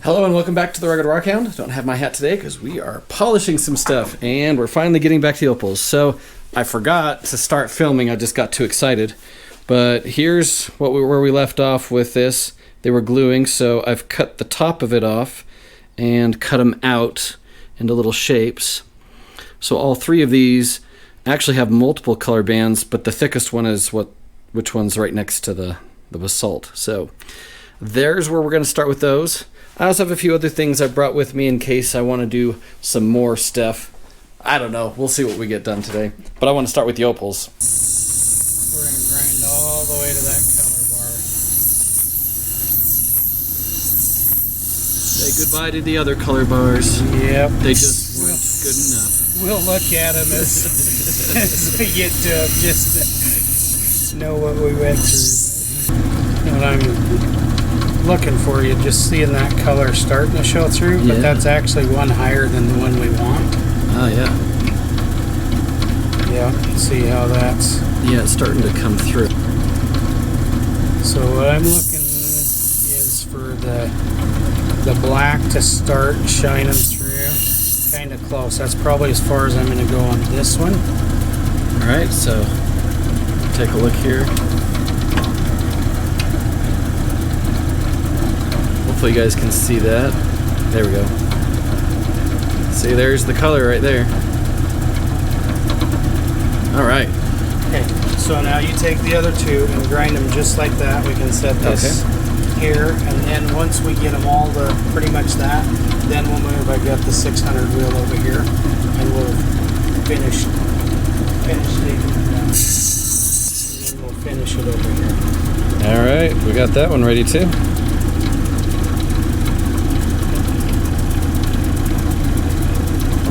Hello and welcome back to the Rugged Rockhound. Don't have my hat today because we are polishing some stuff and we're finally getting back to the opals. So I forgot to start filming. I just got too excited. But here's where we left off with this. They were gluing, so I've cut the top of it off and cut them out into little shapes. So all three of these actually have multiple color bands, but the thickest one is which one's right next to the basalt. So there's where we're going to start with those. I also have a few other things I brought with me in case I want to do some more stuff. I don't know. We'll see what we get done today. But I want to start with the opals. We're going to grind all the way to that color bar. Say goodbye to the other color bars. Yep. They just weren't good enough. We'll look at them as we get to them just to know what we went through. What I'm looking for, you just seeing that color starting to show through, but that's actually one higher than the one we want. Oh yeah. Yeah, see how that's... Yeah, it's starting to come through. So what I'm looking is for the black to start shining through. Kind of close. That's probably as far as I'm going to go on this one. Alright, so take a look here. Hopefully you guys can see that. There we go. See, there's the color right there. Alright. Okay, so now you take the other two and grind them just like that. We can set this here, and then once we get them all to pretty much that, then we'll move. I've got the 600 wheel over here, and we'll finish taking it down. And then we'll finish it over here. Alright, we got that one ready too.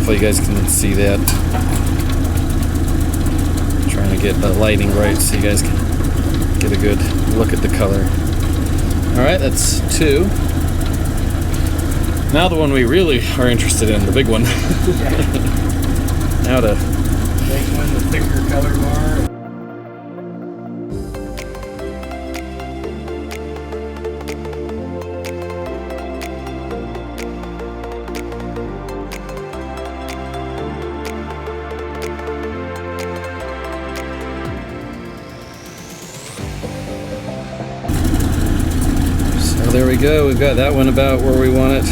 Hopefully you guys can see that. Trying to get the lighting right so you guys can get a good look at the color. Alright, that's two. Now the one we really are interested in, the big one. Now to big one, the thicker color bar. There we go, we've got that one about where we want it.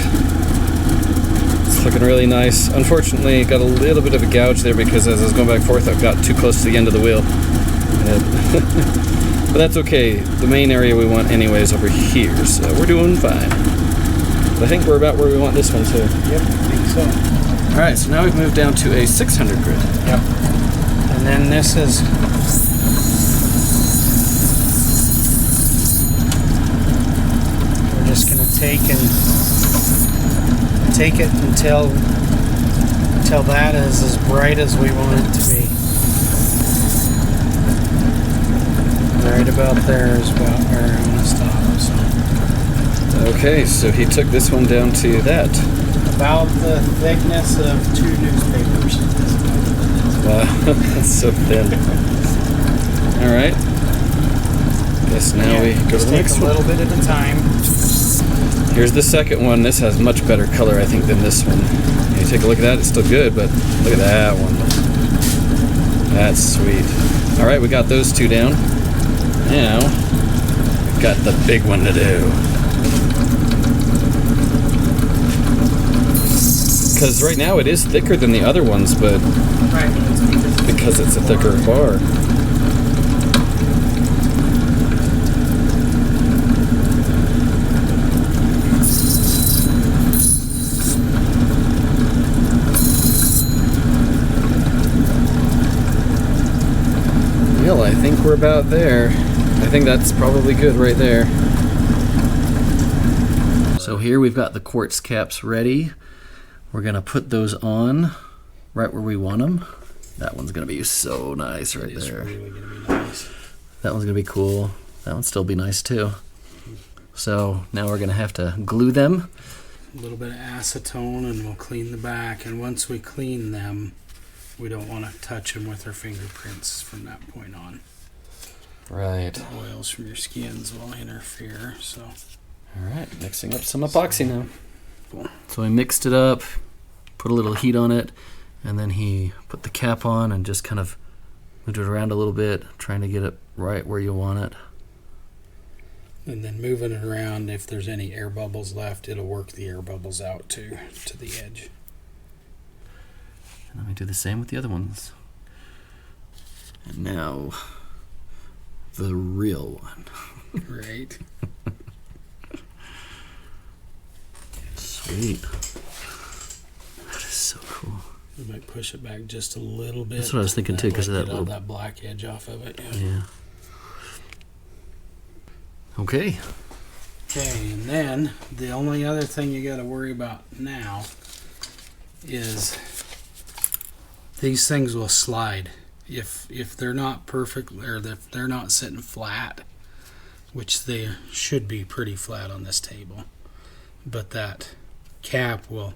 It's looking really nice. Unfortunately, got a little bit of a gouge there because as I was going back and forth, I've got too close to the end of the wheel. But that's okay. The main area we want anyway is over here, so we're doing fine. But I think we're about where we want this one too. Yep, I think so. Alright, so now we've moved down to a 600 grit. Yep. And then this is... just going to take it until that is as bright as we want it to be. Right about there is about where I want to stop. So. Okay, so he took this one down to that. About the thickness of 2 newspapers. Wow, that's so thin. Alright. Guess now we go to the next one. Take a little bit at a time. Here's the second one. This has much better color, I think, than this one. You take a look at that, it's still good, but look at that one. That's sweet. Alright, we got those two down. Now, we've got the big one to do. Because right now it is thicker than the other ones, but because it's a thicker bar. Well, I think we're about there. I think that's probably good right there. So here we've got the quartz caps ready. We're gonna put those on right where we want them. That one's gonna be so nice right there. Really gonna be nice. That one's gonna be cool. That one'll still be nice too. So now we're gonna have to glue them. A little bit of acetone and we'll clean the back. And once we clean them, we don't want to touch them with our fingerprints from that point on. Right. The oils from your skins will interfere. So. All right, mixing up some epoxy now. So I mixed it up, put a little heat on it, and then he put the cap on and just kind of moved it around a little bit, trying to get it right where you want it. And then moving it around, if there's any air bubbles left, it'll work the air bubbles out to the edge. And let me do the same with the other ones. And now, the real one. Right. Sweet. That is so cool. You might push it back just a little bit. That's what I was thinking too, because of that all little that black edge off of it. Yeah. Okay. Okay, and then the only other thing you got to worry about now is these things will slide if they're not perfect, or if they're not sitting flat, which they should be pretty flat on this table, but that cap will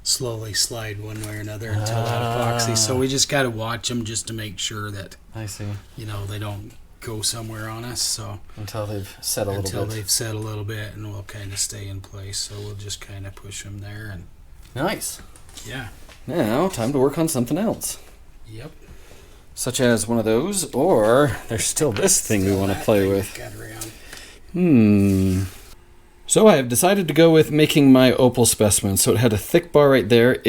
slowly slide one way or another until that epoxy. So we just got to watch them just to make sure that I see. they don't go somewhere on us. So Until they've set a little bit. until they've set a little bit, and we'll kind of stay in place. So we'll just kind of push them there, and Nice. yeah. Now, time to work on something else. Yep. Such as one of those, or there's still this thing we want to play with. Got around. So I have decided to go with making my opal specimen. So it had a thick bar right there.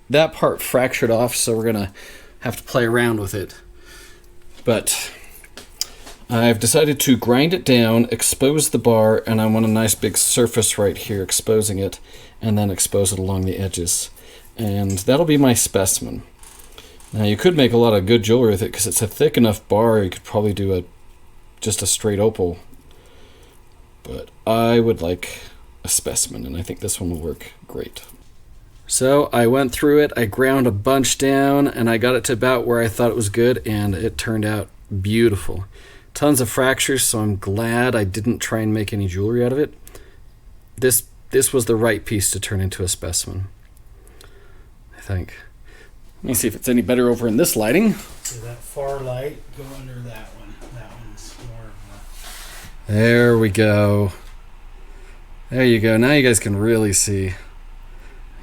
That part fractured off, so we're going to have to play around with it. But I've decided to grind it down, expose the bar, and I want a nice big surface right here exposing it, and then expose it along the edges. And that'll be my specimen. Now you could make a lot of good jewelry with it because it's a thick enough bar. You could probably do just a straight opal. But I would like a specimen, and I think this one will work great. So I went through it, I ground a bunch down, and I got it to about where I thought it was good, and it turned out beautiful. Tons of fractures, so I'm glad I didn't try and make any jewelry out of it. This was the right piece to turn into a specimen, I think. Let me see if it's any better over in this lighting. So that far light, go under that one. That one's more of There we go. There you go. Now you guys can really see.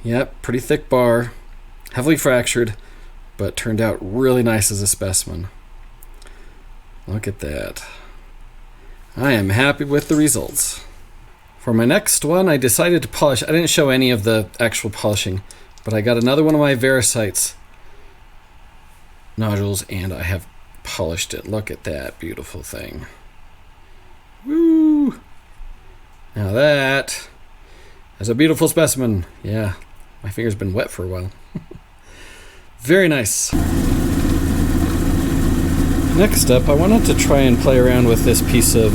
Yep, pretty thick bar, heavily fractured, but turned out really nice as a specimen. Look at that. I am happy with the results. For my next one, I decided to polish. I didn't show any of the actual polishing, but I got another one of my variscite nodules, and I have polished it. Look at that beautiful thing. Woo! Now that is a beautiful specimen. Yeah, my finger's been wet for a while. Very nice. Next up, I wanted to try and play around with this piece of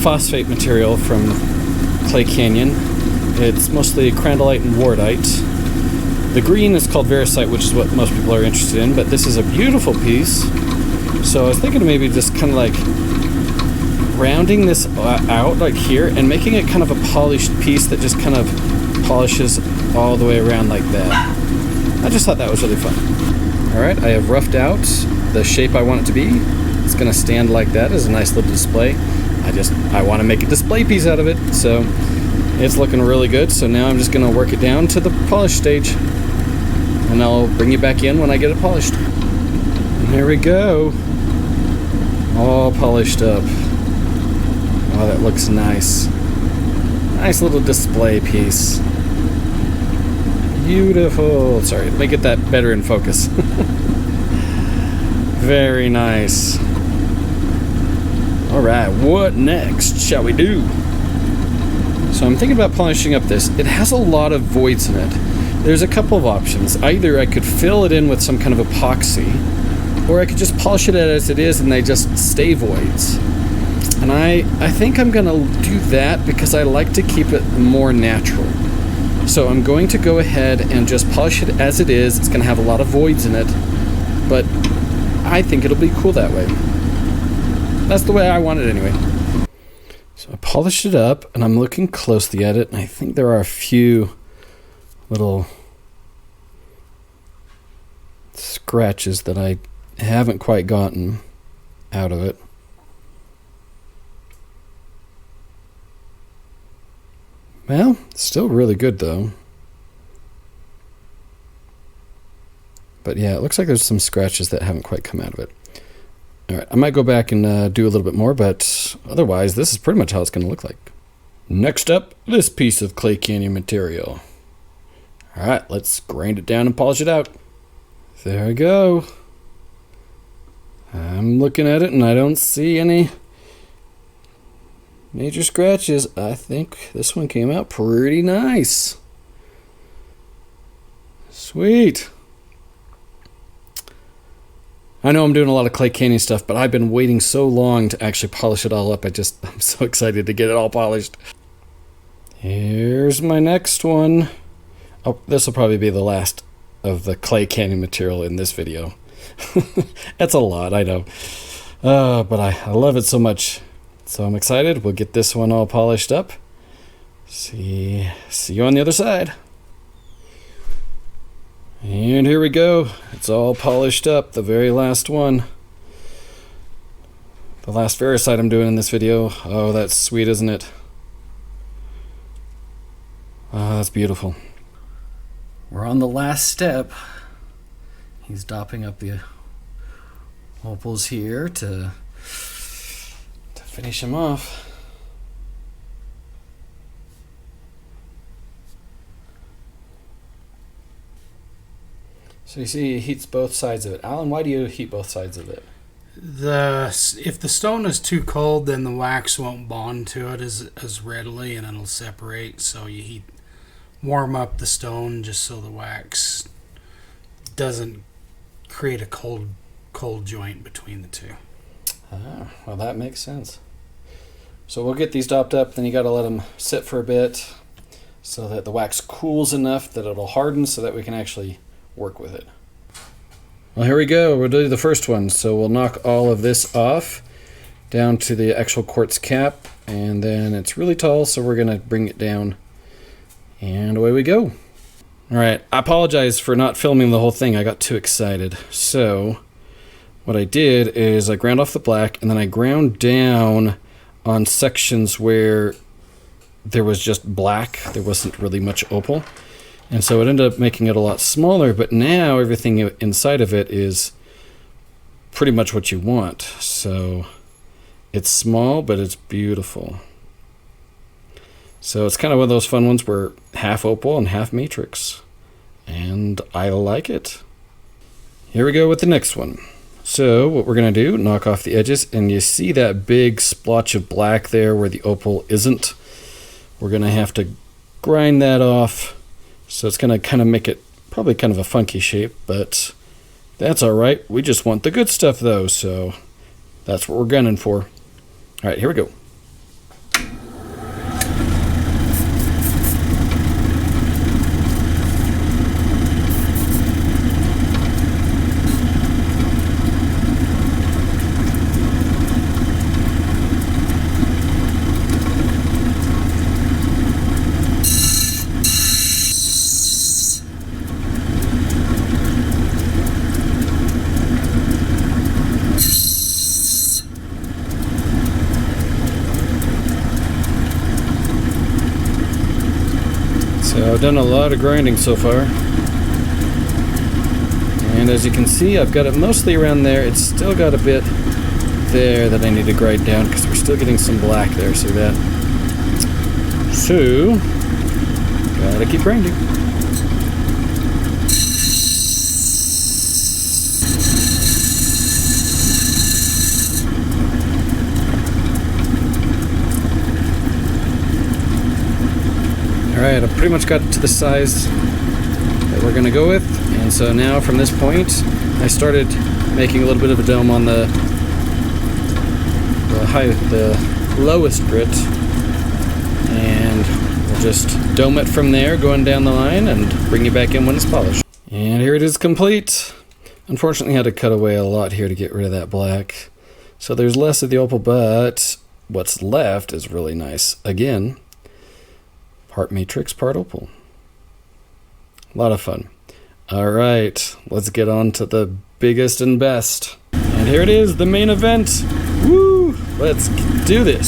phosphate material from Clay Canyon. It's mostly crandallite and wardite. The green is called variscite, which is what most people are interested in, but this is a beautiful piece. So I was thinking of maybe just kind of like rounding this out like here and making it kind of a polished piece that just kind of polishes all the way around like that. I just thought that was really fun. Alright, I have roughed out the shape I want it to be. It's going to stand like that as a nice little display. I want to make a display piece out of it, so it's looking really good. So now I'm just going to work it down to the polish stage, and I'll bring you back in when I get it polished. And here we go. All polished up. Oh, that looks nice. Nice little display piece. Beautiful. Sorry, let me get that better in focus. Very nice. Alright, what next shall we do? So I'm thinking about polishing up this. It has a lot of voids in it. There's a couple of options. Either I could fill it in with some kind of epoxy, or I could just polish it as it is and they just stay voids. And I think I'm going to do that because I like to keep it more natural. So I'm going to go ahead and just polish it as it is. It's going to have a lot of voids in it, but I think it'll be cool that way. That's the way I want it anyway. So I polished it up, and I'm looking closely at it, and I think there are a few little scratches that I haven't quite gotten out of it. Well, still really good though. But yeah, it looks like there's some scratches that haven't quite come out of it. Alright, I might go back and do a little bit more, but otherwise this is pretty much how it's going to look like. Next up, this piece of clay canyon material. Alright, let's grind it down and polish it out. There we go. I'm looking at it and I don't see any major scratches. I think this one came out pretty nice. Sweet. I know I'm doing a lot of clay canyon stuff, but I've been waiting so long to actually polish it all up. I'm so excited to get it all polished. Here's my next one. Oh, this will probably be the last of the clay canyon material in this video. That's a lot, I know. But I love it so much. So I'm excited. We'll get this one all polished up. See you on the other side. And here we go. It's all polished up. The very last one. The last variscite I'm doing in this video. Oh, that's sweet, isn't it? Oh, that's beautiful. We're on the last step. He's dopping up the opals here to finish him off. So you see he heats both sides of it. Alan, why do you heat both sides of it? If the stone is too cold, then the wax won't bond to it as readily, and it'll separate. So you warm up the stone just so the wax doesn't create a cold joint between the two. Ah, well, that makes sense. So we'll get these dopped up, then you got to let them sit for a bit so that the wax cools enough that it'll harden so that we can actually work with it. Well, here we go. We'll do the first one. So we'll knock all of this off down to the actual quartz cap, and then it's really tall, so we're going to bring it down, and away we go. All right, I apologize for not filming the whole thing. I got too excited. So what I did is I ground off the black, and then I ground down on sections where there was just black. There wasn't really much opal. And so it ended up making it a lot smaller, but now everything inside of it is pretty much what you want. So it's small, but it's beautiful. So it's kind of one of those fun ones where half opal and half matrix. And I like it. Here we go with the next one. So what we're going to do, knock off the edges, and you see that big splotch of black there where the opal isn't. We're going to have to grind that off. So it's going to kind of make it probably kind of a funky shape, but that's all right. We just want the good stuff though, so that's what we're gunning for. All right, here we go. So I've done a lot of grinding so far, and as you can see, I've got it mostly around there. It's still got a bit there that I need to grind down because we're still getting some black there, see that? So gotta keep grinding. Alright, I've pretty much got it to the size that we're going to go with, and so now from this point I started making a little bit of a dome on the lowest grit, and we'll just dome it from there going down the line and bring it back in when it's polished. And here it is complete. Unfortunately I had to cut away a lot here to get rid of that black, so there's less of the opal, but what's left is really nice. Again, part matrix, part opal. A lot of fun. All right, let's get on to the biggest and best. And here it is, the main event. Woo! Let's do this.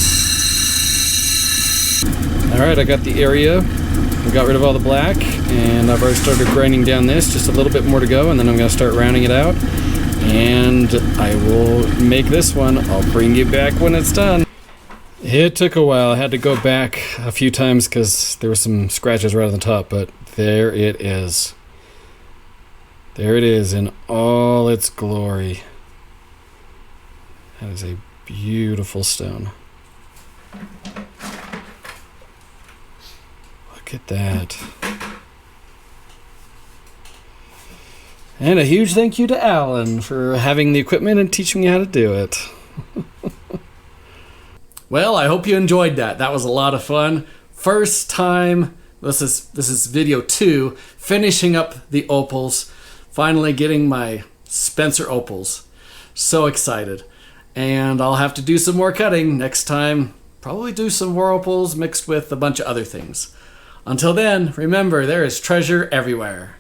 All right, I got the area. I got rid of all the black, and I've already started grinding down this. Just a little bit more to go, and then I'm going to start rounding it out. And I will make this one. I'll bring you back when it's done. It took a while. I had to go back a few times because there were some scratches right on the top, but there it is. There it is in all its glory. That is a beautiful stone. Look at that. And a huge thank you to Alan for having the equipment and teaching me how to do it. Well, I hope you enjoyed that. That was a lot of fun. First time, this is video 2, finishing up the opals. Finally getting my Spencer opals. So excited. And I'll have to do some more cutting next time. Probably do some more opals mixed with a bunch of other things. Until then, remember, there is treasure everywhere.